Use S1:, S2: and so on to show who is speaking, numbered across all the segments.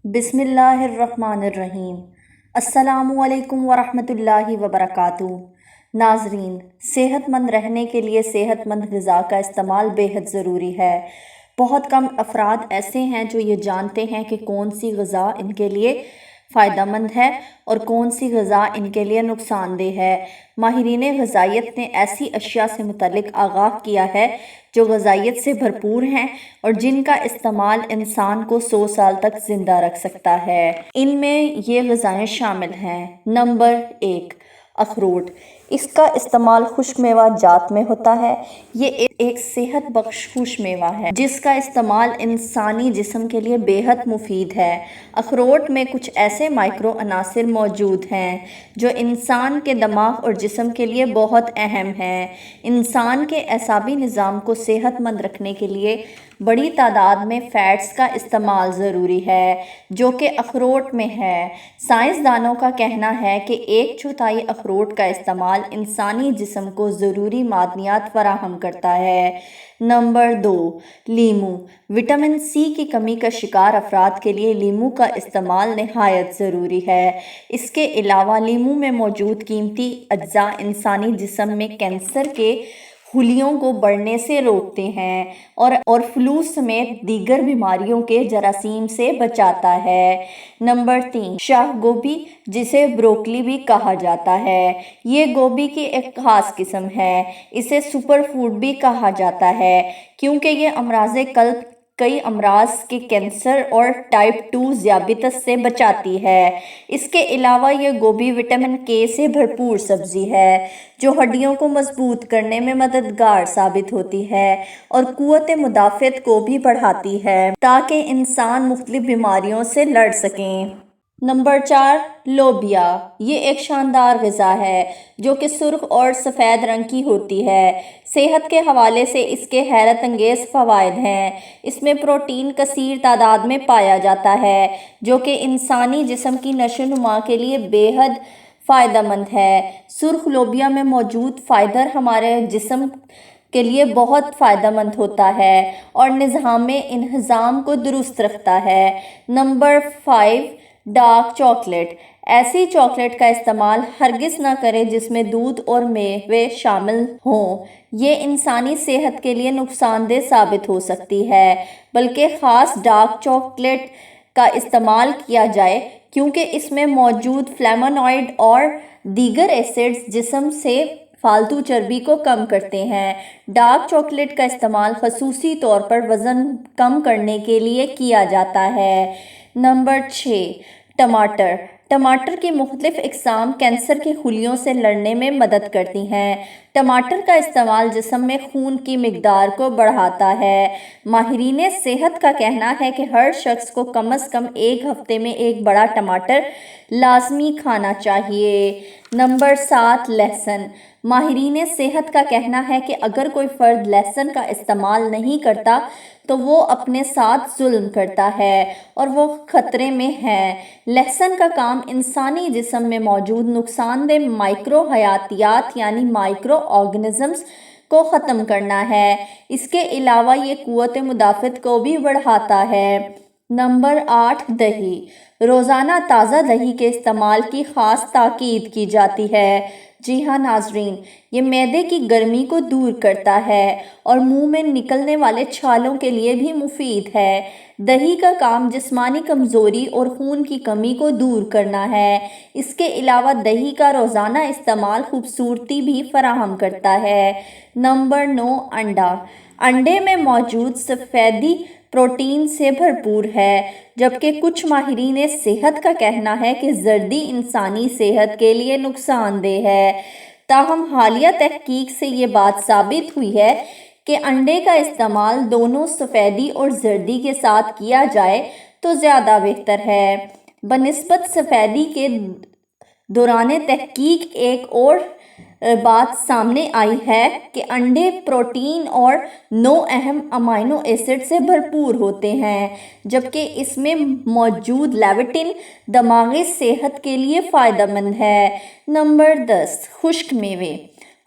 S1: بسم اللہ الرحمن الرحیم۔ السلام علیکم ورحمۃ اللہ وبرکاتہ۔ ناظرین، صحت مند رہنے کے لیے صحت مند غذا کا استعمال بے حد ضروری ہے۔ بہت کم افراد ایسے ہیں جو یہ جانتے ہیں کہ کون سی غذا ان کے لیے فائدہ مند ہے اور کون سی غذا ان کے لیے نقصان دہ ہے۔ ماہرین غذائیت نے ایسی اشیاء سے متعلق آگاہ کیا ہے جو غذائیت سے بھرپور ہیں اور جن کا استعمال انسان کو 100 سال تک زندہ رکھ سکتا ہے۔ ان میں یہ غذائیں شامل ہیں۔ نمبر 1، اخروٹ۔ اس کا استعمال خشک میوہ جات میں ہوتا ہے۔ یہ ایک صحت بخش خشک میوہ ہے جس کا استعمال انسانی جسم کے لیے بے حد مفید ہے۔ اخروٹ میں کچھ ایسے مائکرو عناصر موجود ہیں جو انسان کے دماغ اور جسم کے لیے بہت اہم ہیں۔ انسان کے اعصابی نظام کو صحت مند رکھنے کے لیے بڑی تعداد میں فیٹس کا استعمال ضروری ہے جو کہ اخروٹ میں ہے۔ سائنسدانوں کا کہنا ہے کہ 1/4 اخروٹ کا استعمال انسانی جسم کو ضروری معدنیات فراہم کرتا ہے۔ نمبر 2، لیمو۔ وٹامن سی کی کمی کا شکار افراد کے لیے لیمو کا استعمال نہایت ضروری ہے۔ اس کے علاوہ لیمو میں موجود قیمتی اجزاء انسانی جسم میں کینسر کے خلیوں کو بڑھنے سے روکتے ہیں اور فلو سمیت دیگر بیماریوں کے جراثیم سے بچاتا ہے۔ نمبر 3، شاہ گوبھی، جسے بروکلی بھی کہا جاتا ہے۔ یہ گوبھی کی ایک خاص قسم ہے۔ اسے سپر فوڈ بھی کہا جاتا ہے کیونکہ یہ امراض قلب، کئی امراض کے کینسر اور ٹائپ 2 ذیابیطس سے بچاتی ہے۔ اس کے علاوہ یہ گوبھی وٹامن کے سے بھرپور سبزی ہے جو ہڈیوں کو مضبوط کرنے میں مددگار ثابت ہوتی ہے اور قوت مدافعت کو بھی بڑھاتی ہے تاکہ انسان مختلف بیماریوں سے لڑ سکیں۔ نمبر 4، لوبیا۔ یہ ایک شاندار غذا ہے جو کہ سرخ اور سفید رنگ کی ہوتی ہے۔ صحت کے حوالے سے اس کے حیرت انگیز فوائد ہیں۔ اس میں پروٹین کثیر تعداد میں پایا جاتا ہے جو کہ انسانی جسم کی نشو و نما کے لیے بے حد فائدہ مند ہے۔ سرخ لوبیا میں موجود فائبر ہمارے جسم کے لیے بہت فائدہ مند ہوتا ہے اور نظام انہضام کو درست رکھتا ہے۔ Number 5، dark chocolate. ایسی چاکلیٹ کا استعمال ہرگز نہ کریں جس میں دودھ اور میوے شامل ہوں۔ یہ انسانی صحت کے لیے نقصان دہ ثابت ہو سکتی ہے، بلکہ خاص ڈارک چاکلیٹ کا استعمال کیا جائے کیونکہ اس میں موجود فلیمونوائڈ اور دیگر ایسڈز جسم سے فالتو چربی کو کم کرتے ہیں۔ ڈارک چاکلیٹ کا استعمال خصوصی طور پر وزن کم کرنے کے لیے کیا جاتا ہے۔ نمبر 6، ٹماٹر۔ ٹماٹر کی مختلف اقسام کینسر کے خلیوں سے لڑنے میں مدد کرتی ہیں۔ ٹماٹر کا استعمال جسم میں خون کی مقدار کو بڑھاتا ہے۔ ماہرین صحت کا کہنا ہے کہ ہر شخص کو کم از کم ایک ہفتے میں ایک بڑا ٹماٹر لازمی کھانا چاہیے۔ نمبر 7، لہسن۔ ماہرین صحت کا کہنا ہے کہ اگر کوئی فرد لہسن کا استعمال نہیں کرتا تو وہ اپنے ساتھ ظلم کرتا ہے اور وہ خطرے میں ہے۔ لہسن کا کام انسانی جسم میں موجود نقصان دہ مائکرو حیاتیات یعنی مائکرو آرگنزمز کو ختم کرنا ہے۔ اس کے علاوہ یہ قوت مدافعت کو بھی بڑھاتا ہے۔ نمبر 8، دہی۔ روزانہ تازہ دہی کے استعمال کی خاص تاکید کی جاتی ہے۔ جی ہاں ناظرین، یہ معدے کی گرمی کو دور کرتا ہے اور منہ میں نکلنے والے چھالوں کے لیے بھی مفید ہے۔ دہی کا کام جسمانی کمزوری اور خون کی کمی کو دور کرنا ہے۔ اس کے علاوہ دہی کا روزانہ استعمال خوبصورتی بھی فراہم کرتا ہے۔ نمبر 9، انڈا۔ انڈے میں موجود سفیدی پروٹین سے بھرپور ہے جبکہ کچھ ماہرین صحت کا کہنا ہے کہ زردی انسانی صحت کے لیے نقصان دہ ہے۔ تاہم حالیہ تحقیق سے یہ بات ثابت ہوئی ہے کہ انڈے کا استعمال دونوں سفیدی اور زردی کے ساتھ کیا جائے تو زیادہ بہتر ہے۔ بنسبت سفیدی کے دوران تحقیق ایک اور بات سامنے آئی ہے کہ انڈے پروٹین اور 9 اہم امینو ایسڈ سے بھرپور ہوتے ہیں جبکہ اس میں موجود لیوٹین دماغی صحت کے لیے فائدہ مند ہے۔ نمبر 10، خشک میوے۔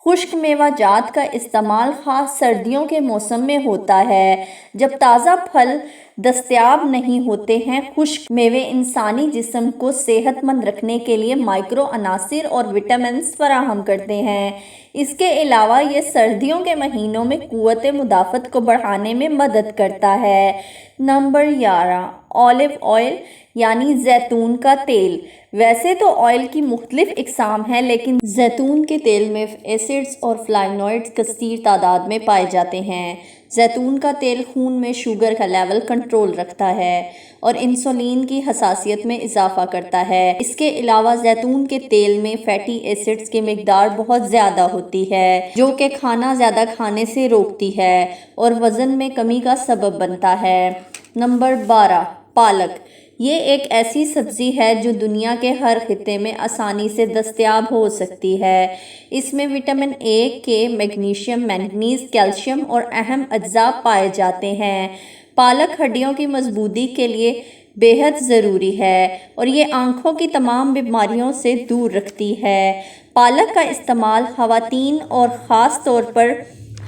S1: خشک میوہ جات کا استعمال خاص سردیوں کے موسم میں ہوتا ہے جب تازہ پھل دستیاب نہیں ہوتے ہیں۔ خشک میوے انسانی جسم کو صحت مند رکھنے کے لیے مائکرو عناصر اور وٹامنز فراہم کرتے ہیں۔ اس کے علاوہ یہ سردیوں کے مہینوں میں قوت مدافعت کو بڑھانے میں مدد کرتا ہے۔ نمبر 11، اولیو آئل یعنی زیتون کا تیل۔ ویسے تو آئل کی مختلف اقسام ہیں، لیکن زیتون کے تیل میں ایسڈز اور فلائنوائڈز کثیر تعداد میں پائے جاتے ہیں۔ زیتون کا تیل خون میں شوگر کا لیول کنٹرول رکھتا ہے اور انسولین کی حساسیت میں اضافہ کرتا ہے۔ اس کے علاوہ زیتون کے تیل میں فیٹی ایسڈز کی مقدار بہت زیادہ ہوتی ہے، جو کہ کھانا زیادہ کھانے سے روکتی ہے اور وزن میں کمی کا سبب بنتا ہے۔ نمبر 12، پالک۔ یہ ایک ایسی سبزی ہے جو دنیا کے ہر خطے میں آسانی سے دستیاب ہو سکتی ہے۔ اس میں وٹامن اے، کے، میگنیشیم، مینگنیز، کیلشیم اور اہم اجزاء پائے جاتے ہیں۔ پالک ہڈیوں کی مضبوطی کے لیے بے حد ضروری ہے اور یہ آنکھوں کی تمام بیماریوں سے دور رکھتی ہے۔ پالک کا استعمال خواتین اور خاص طور پر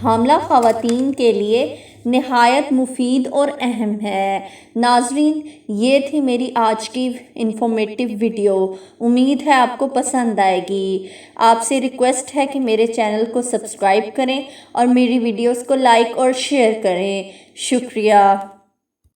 S1: حاملہ خواتین کے لیے نہایت مفید اور اہم ہے۔ ناظرین، یہ تھی میری آج کی انفارمیٹیو ویڈیو۔ امید ہے آپ کو پسند آئے گی۔ آپ سے ریکویسٹ ہے کہ میرے چینل کو سبسکرائب کریں اور میری ویڈیوز کو لائک اور شیئر کریں۔ شکریہ۔